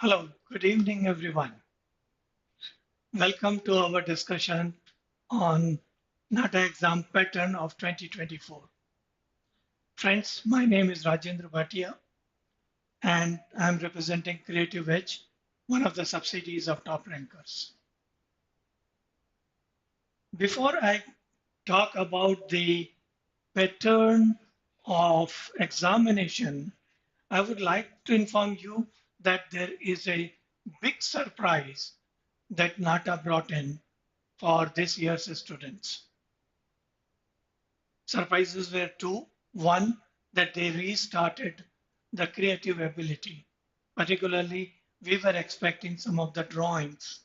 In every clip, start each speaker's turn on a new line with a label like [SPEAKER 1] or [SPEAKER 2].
[SPEAKER 1] Hello, good evening, everyone. Welcome to our discussion on NATA exam pattern of 2024. Friends, my name is Rajendra Bhatia and I'm representing Creative Edge, one of the subsidiaries of Top Rankers. Before I talk about the pattern of examination, I would like to inform you that there is a big surprise that NATA brought in for this year's students. Surprises were two. One, that they restarted the creative ability. Particularly, we were expecting some of the drawings,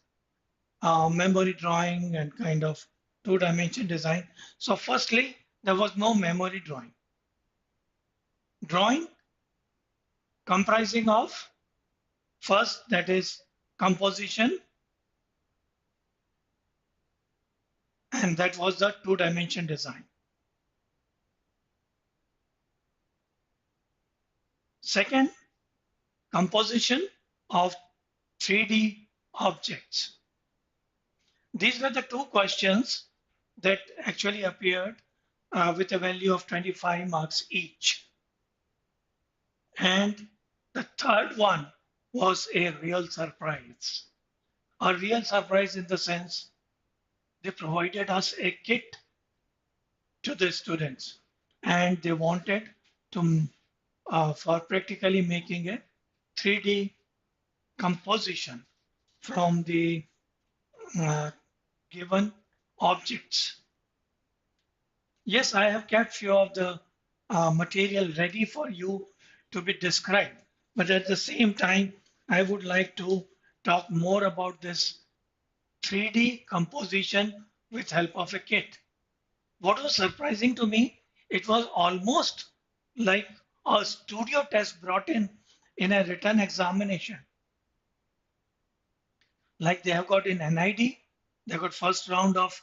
[SPEAKER 1] memory drawing and kind of two-dimension design. So firstly, there was no memory drawing. Drawing comprising of first, that is composition, and that was the two-dimension design. Second, composition of 3D objects. These were the two questions that actually appeared with a value of 25 marks each. And the third one was a real surprise. A real surprise in the sense they provided us a kit to the students and they wanted to for practically making a 3D composition from the given objects. Yes, I have kept few of the material ready for you to be described, but at the same time, I would like to talk more about this 3D composition with help of a kit. What was surprising to me, it was almost like a studio test brought in a written examination. Like they have got in NID, they got first round of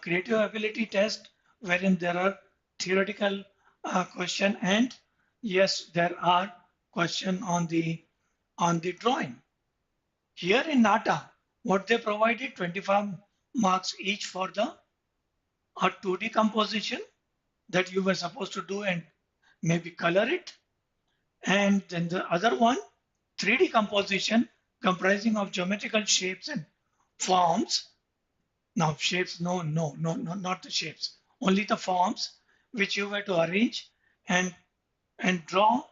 [SPEAKER 1] creative ability test, wherein there are theoretical question and yes, there are question on the drawing. Here in NATA, what they provided 25 marks each for the 2D composition that you were supposed to do and maybe color it. And then the other one, 3D composition comprising of geometrical shapes and forms. Now shapes, no, not the shapes, only the forms which you were to arrange and draw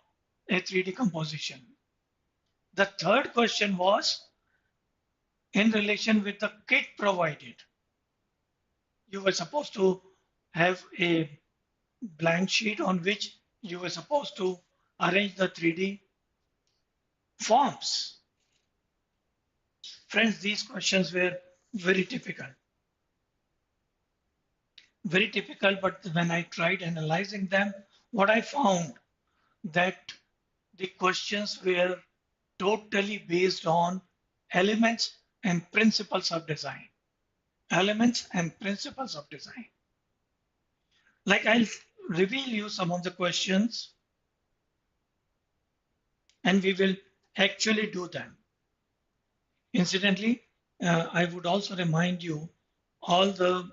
[SPEAKER 1] a 3D composition. The third question was in relation with the kit provided. You were supposed to have a blank sheet on which you were supposed to arrange the 3D forms. Friends, these questions were very typical. Very typical, but when I tried analyzing them, what I found that the questions were totally based on elements and principles of design. Elements and principles of design. Like I'll reveal you some of the questions and we will actually do them. Incidentally, I would also remind you all the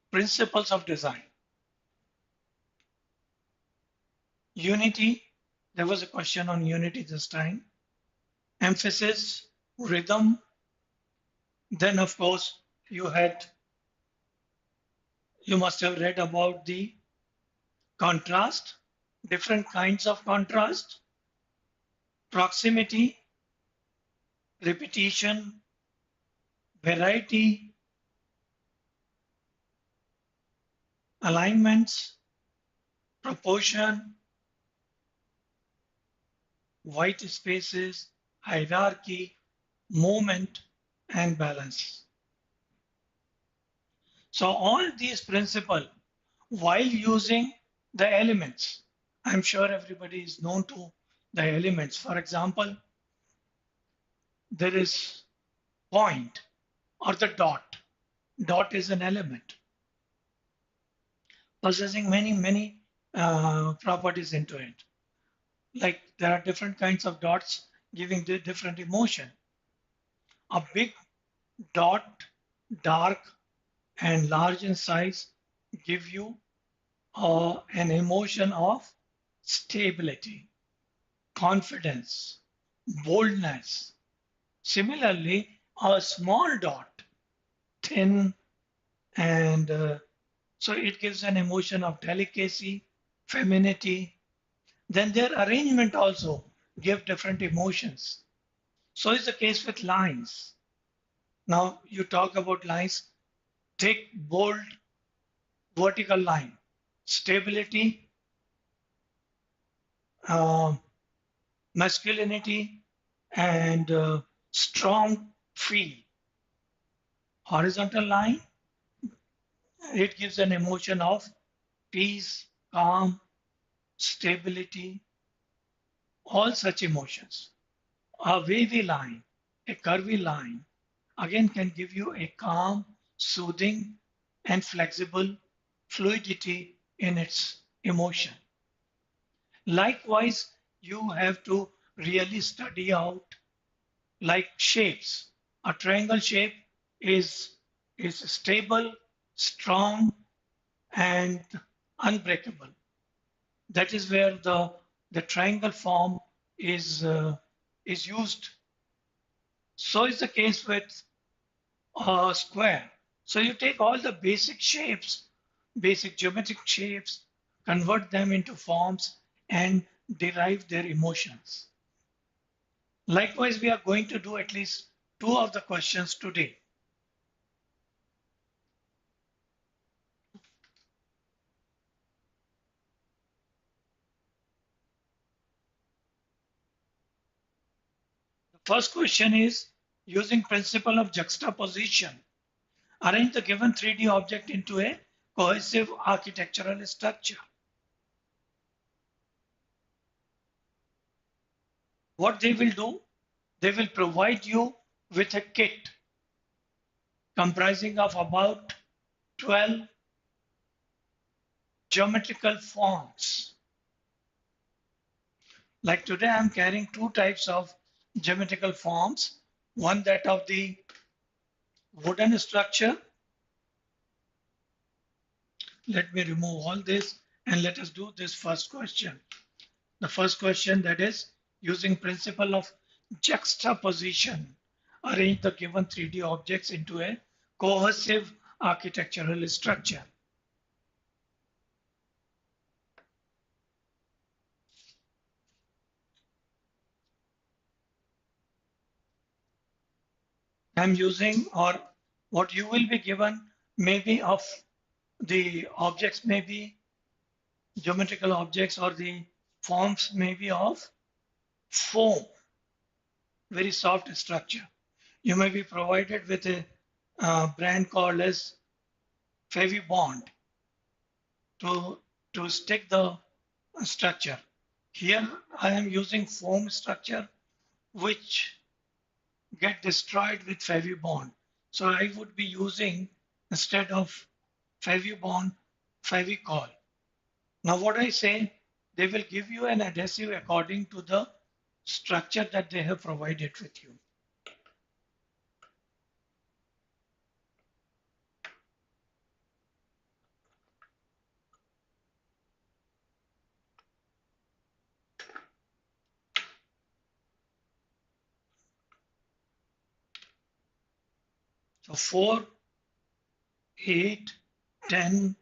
[SPEAKER 1] principles of design. Unity, there was a question on unity this time. Emphasis, rhythm. Then of course, you must have read about the contrast, different kinds of contrast, proximity, repetition, variety, alignments, proportion, white spaces, hierarchy, movement, and balance. So all these principles, while using the elements, I'm sure everybody is known to the elements. For example, there is point or the dot. Dot is an element possessing many properties into it. like there are different kinds of dots giving the different emotion. A big dot, dark and large in size, give you an emotion of stability, confidence, boldness. Similarly, a small dot, thin, and so it gives an emotion of delicacy, femininity. Then their arrangement also give different emotions. So is the case with lines. Now you talk about lines, thick, bold, vertical line, stability, uh, masculinity, and strong feel. Horizontal line, it gives an emotion of peace, calm, stability, all such emotions. A wavy line, a curvy line, again can give you a calm, soothing, and flexible fluidity in its emotion. Likewise, you have to really study out like shapes. A triangle shape is, is stable, strong, and unbreakable. That is where the triangle form is used. So is the case with a square. So you take all the basic shapes, basic geometric shapes, convert them into forms and derive their emotions. Likewise, we are going to do at least two of the questions today. The first question is, using principle of juxtaposition, arrange the given 3D object into a cohesive architectural structure. What they will do, they will provide you with a kit comprising of about 12 geometrical forms. Like today, I'm carrying two types of geometrical forms. One that of the wooden structure. Let me remove all this and let us do this first question. The first question, that is, using principle of juxtaposition, arrange the given 3D objects into a cohesive architectural structure. I'm using, or what you will be given, maybe of the objects, maybe geometrical objects, or the forms maybe of foam, very soft structure. You may be provided with a brand called as Fevibond to, to stick the structure. Here I am using foam structure which get destroyed with Fevibond. So I would be using, instead of Fevibond, Fevicol. Now what I say, they will give you an adhesive according to the structure that they have provided with you. So 4, 8, 10,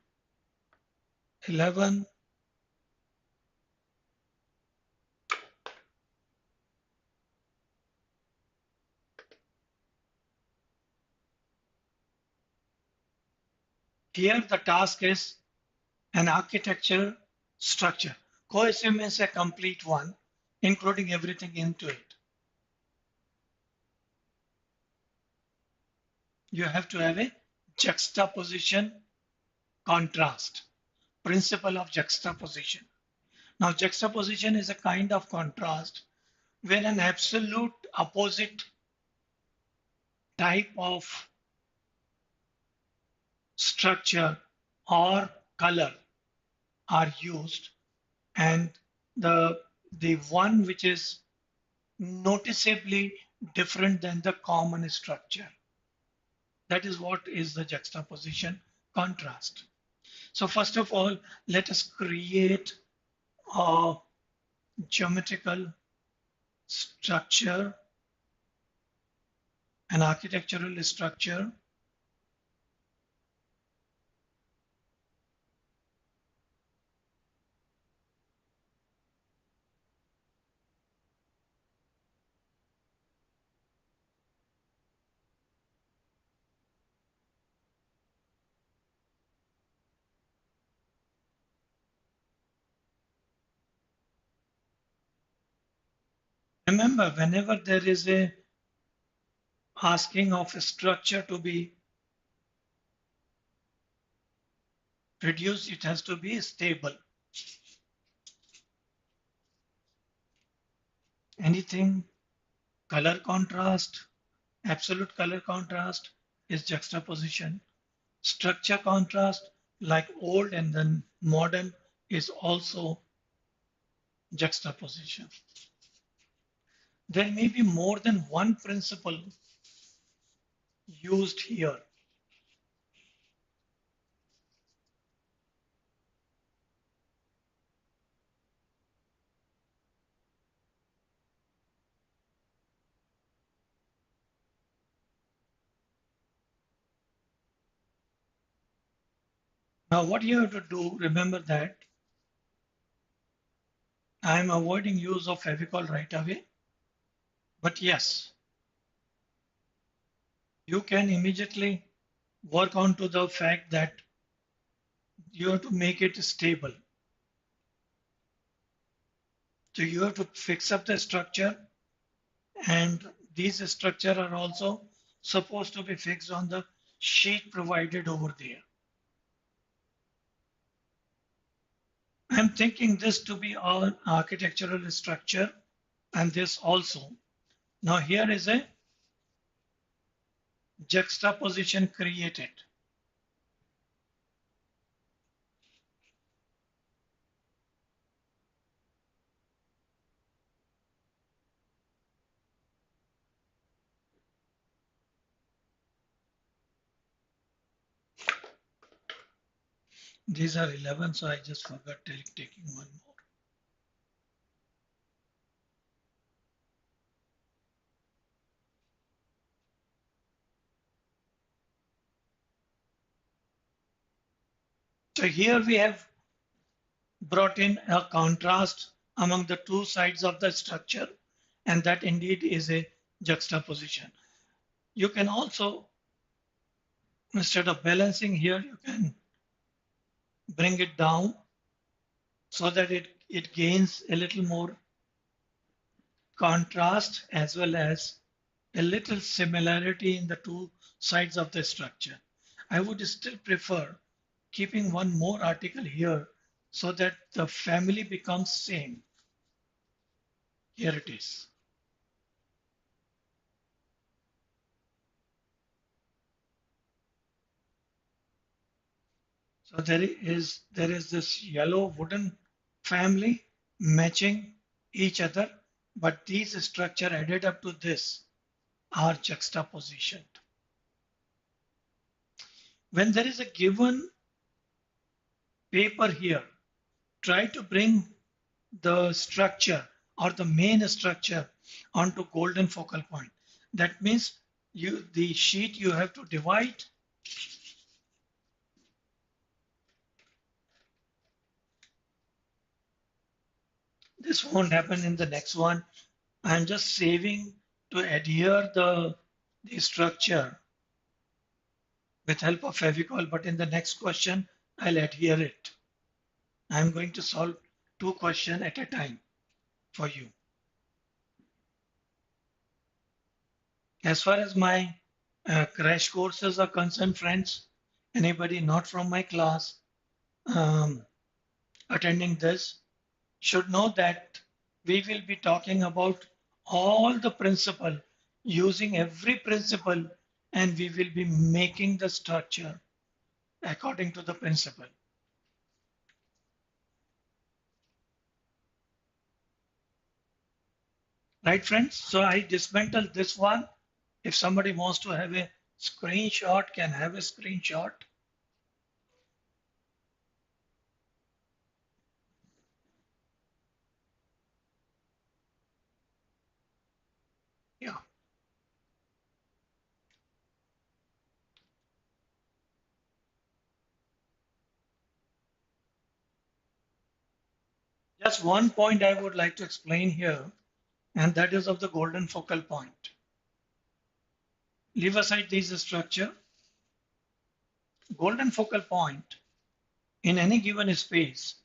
[SPEAKER 1] 11, here the task is an architecture structure. Cohesive means a complete one, including everything into it. You have to have a juxtaposition contrast, principle of juxtaposition. Now, juxtaposition is a kind of contrast when an absolute opposite type of structure or color are used, and the the one which is noticeably different than the common structure. That is what is the juxtaposition contrast. So first of all, let us create a geometrical structure, an architectural structure. Remember, whenever there is a asking of a structure to be reduced, it has to be stable. Anything color contrast, absolute color contrast is juxtaposition. Structure contrast, like old and then modern, is also juxtaposition. There may be more than one principle used here. Now, what you have to do, remember that I am avoiding use of Fevicol right away. But yes, you can immediately work on to the fact that you have to make it stable. So you have to fix up the structure, and these structure are also supposed to be fixed on the sheet provided over there. I'm thinking this to be our architectural structure and this also. Now here is a juxtaposition created. These are 11, so I just forgot taking one more. So here we have brought in a contrast among the two sides of the structure, and that indeed is a juxtaposition. You can also, instead of balancing here, you can bring it down so that it gains a little more contrast as well as a little similarity in the two sides of the structure. I would still prefer keeping one more article here so that the family becomes same. Here it is. So there is this yellow wooden family matching each other, but these structure added up to this are juxtapositioned. When there is a given paper here, try to bring the structure or the main structure onto golden focal point. That means the sheet you have to divide. This won't happen in the next one. I'm just saving to adhere the structure with help of Fevicol, but in the next question, I'll adhere it. I'm going to solve two questions at a time for you. As far as my crash courses are concerned, friends, anybody not from my class attending this should know that we will be talking about all the principle, using every principle, and we will be making the structure according to the principle. Right, friends? So I dismantled this one. If somebody wants to have a screenshot, can have a screenshot. Yeah. Just one point I would like to explain here, and that is of the golden focal point. Leave aside this structure. Golden focal point in any given space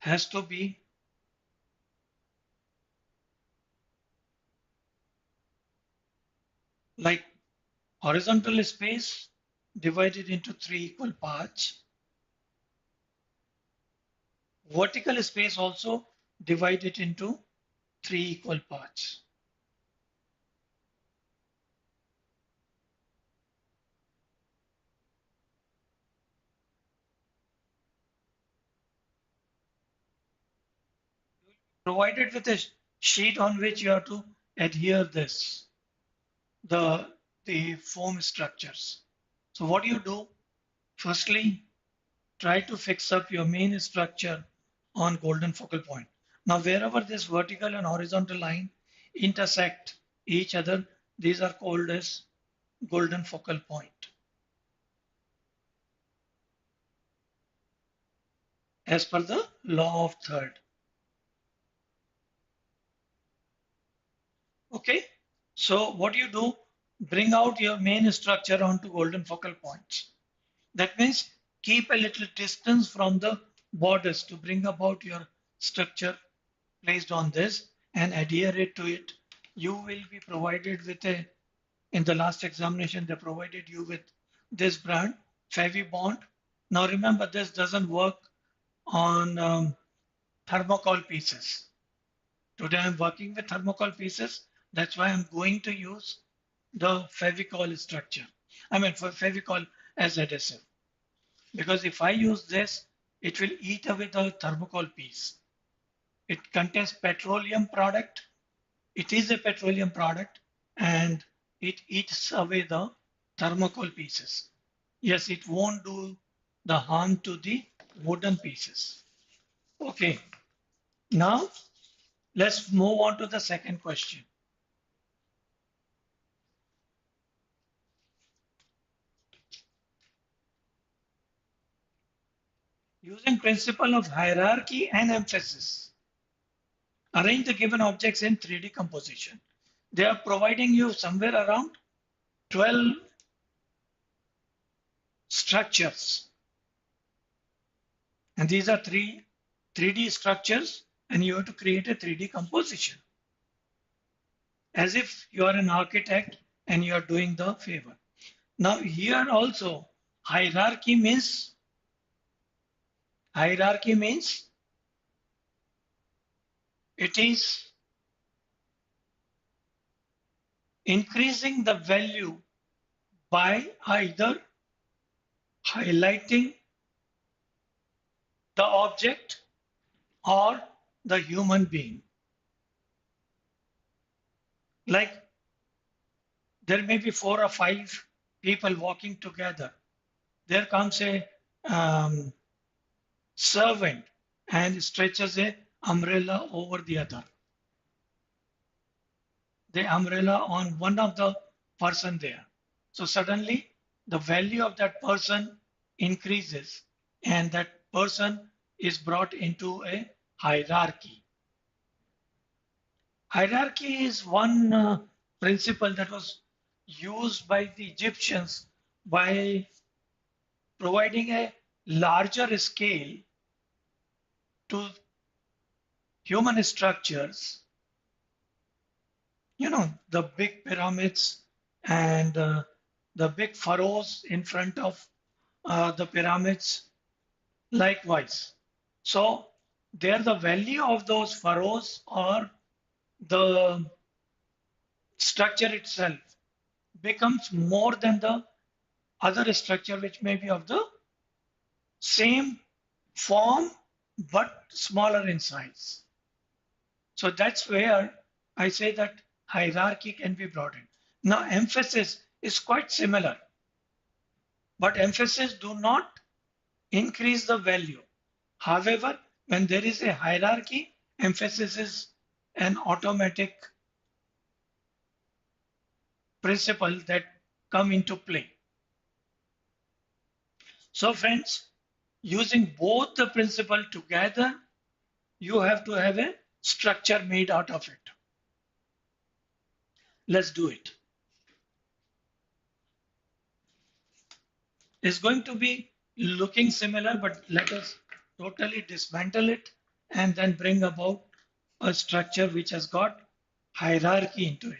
[SPEAKER 1] has to be like horizontal space divided into three equal parts, vertical space also divided into three equal parts. Provided with a sheet on which you have to adhere this, the foam structures. So what you do, firstly, try to fix up your main structure on golden focal point. Now, wherever this vertical and horizontal line intersect each other, these are called as golden focal point, as per the law of third. Okay, so what you do, bring out your main structure onto golden focal points. That means keep a little distance from the borders to bring about your structure placed on this and adhere it to it. You will be provided with a, in the last examination, they provided you with this brand, Fevibond. Now remember, this doesn't work on thermocol pieces. Today I'm working with thermocol pieces. That's why I'm going to use the Fevicol structure. I mean, for Fevicol as adhesive. Because if I use this, it will eat away the thermocol piece. It contains petroleum product. It is a petroleum product and it eats away the thermocol pieces. Yes, it won't do the harm to the wooden pieces. Okay, now let's move on to the second question. Using principle of hierarchy and emphasis, arrange the given objects in 3D composition. They are providing you somewhere around 12 structures. And these are 3D structures, and you have to create a 3D composition. As if you are an architect and you are doing the favor. Now here also hierarchy means it is increasing the value by either highlighting the object or the human being. Like there may be 4 or 5 people walking together. There comes a servant and stretches a umbrella over the other. The umbrella on one of the person there. So suddenly the value of that person increases and that person is brought into a hierarchy. Hierarchy is one principle that was used by the Egyptians by providing a larger scale to human structures. You know, the big pyramids and the big pharaohs in front of the pyramids likewise. So there the value of those pharaohs or the structure itself becomes more than the other structure which may be of the same form but smaller in size. So that's where I say that hierarchy can be brought in. Now, emphasis is quite similar, but emphasis do not increase the value. However, when there is a hierarchy, emphasis is an automatic principle that come into play. So friends, using both the principle together, you have to have a structure made out of it. Let's do it. It's going to be looking similar, but let us totally dismantle it and then bring about a structure which has got hierarchy into it.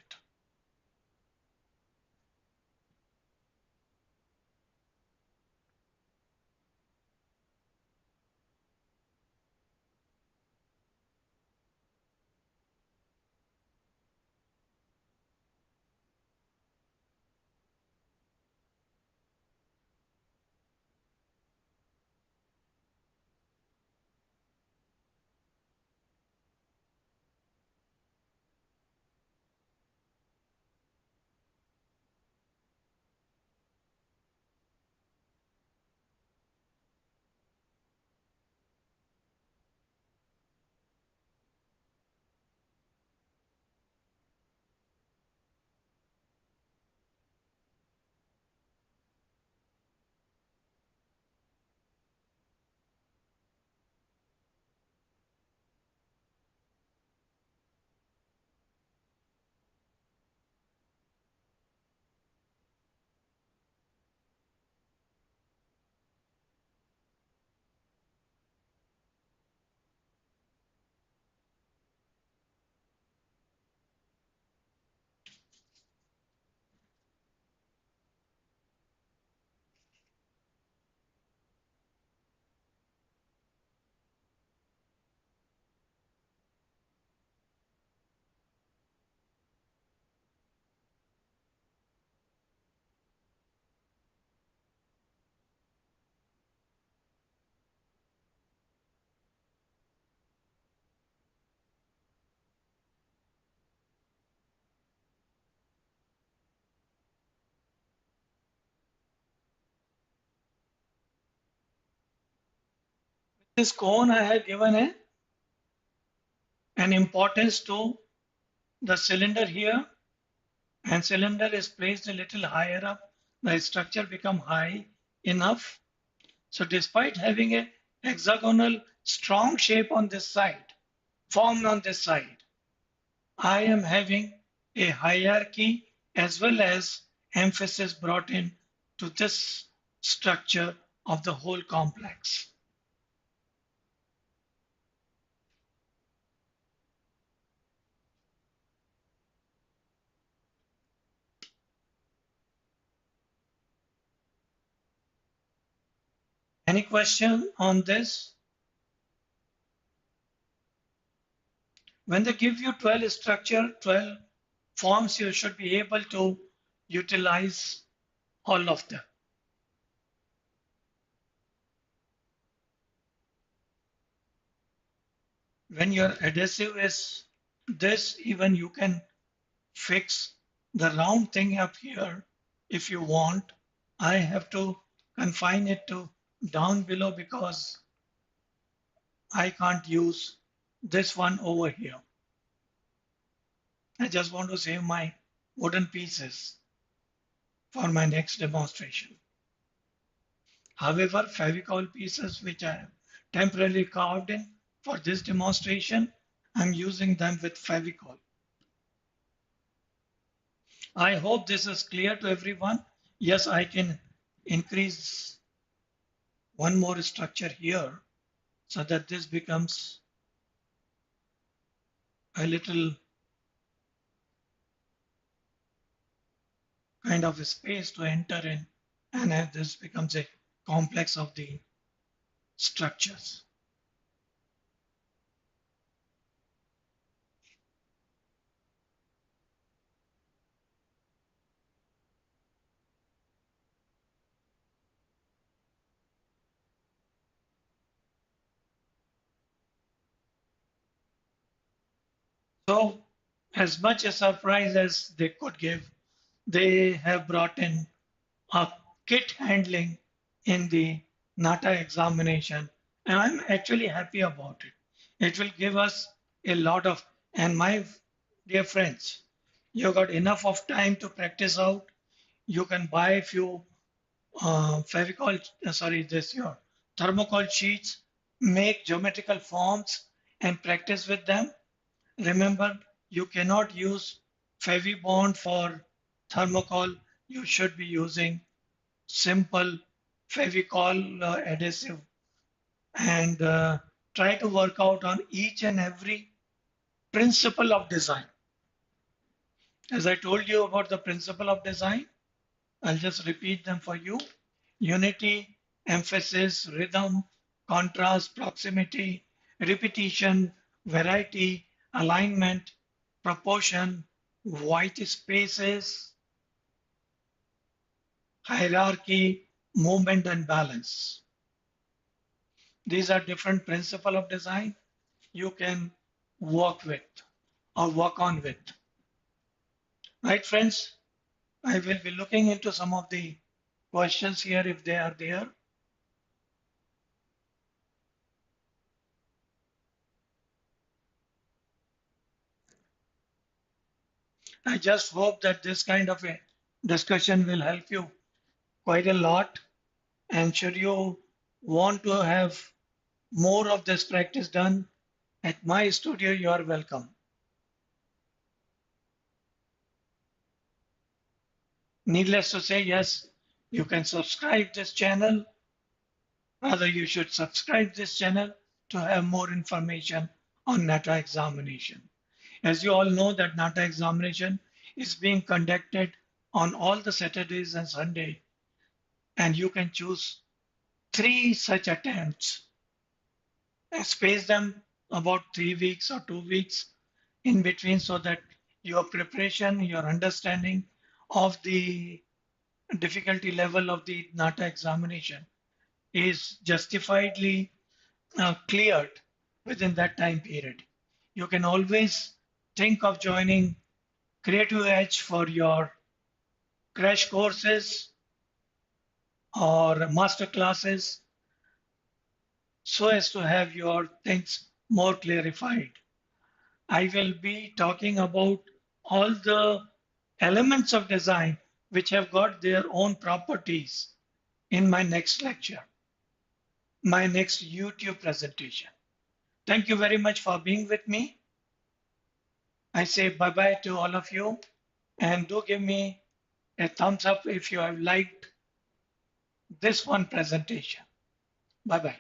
[SPEAKER 1] This cone I have given an importance to the cylinder here, and cylinder is placed a little higher up, the structure become high enough. So despite having a hexagonal strong shape on this side, formed on this side, I am having a hierarchy as well as emphasis brought in to this structure of the whole complex. Any question on this? When they give you 12 structure, 12 forms, you should be able to utilize all of them. When your adhesive is this, even you can fix the round thing up here if you want. I have to confine it to down below because I can't use this one over here. I just want to save my wooden pieces for my next demonstration. However, Fevicol pieces which I have temporarily carved in for this demonstration, I'm using them with Fevicol. I hope this is clear to everyone. Yes, I can increase one more structure here so that this becomes a little kind of a space to enter in, and this becomes a complex of the structures. So as much a surprise as they could give, they have brought in a kit handling in the NATA examination, and I'm actually happy about it. It will give us a lot of, and my dear friends, you got enough of time to practice out. You can buy a few Fevicol, this your thermocol sheets, make geometrical forms and practice with them. Remember, you cannot use Fevibond for thermocol. You should be using simple Fevicol adhesive and try to work out on each and every principle of design. As I told you about the principle of design, I'll just repeat them for you. Unity, emphasis, rhythm, contrast, proximity, repetition, variety, alignment, proportion, white spaces, hierarchy, movement, and balance. These are different principles of design you can work with or work on with. Right, friends? I will be looking into some of the questions here if they are there. I just hope that this kind of a discussion will help you quite a lot. And should you want to have more of this practice done at my studio, you are welcome. Needless to say, yes, you can subscribe this channel. Rather, you should subscribe this channel to have more information on NATA examination. As you all know that NATA examination is being conducted on all the Saturdays and Sunday, and you can choose 3 such attempts and space them about 3 weeks or 2 weeks in between so that your preparation, your understanding of the difficulty level of the NATA examination is justifiedly cleared within that time period. You can always think of joining Creative Edge for your crash courses or master classes so as to have your things more clarified. I will be talking about all the elements of design which have got their own properties in my next lecture, my next YouTube presentation. Thank you very much for being with me. I say bye-bye to all of you and do give me a thumbs up if you have liked this one presentation. Bye-bye.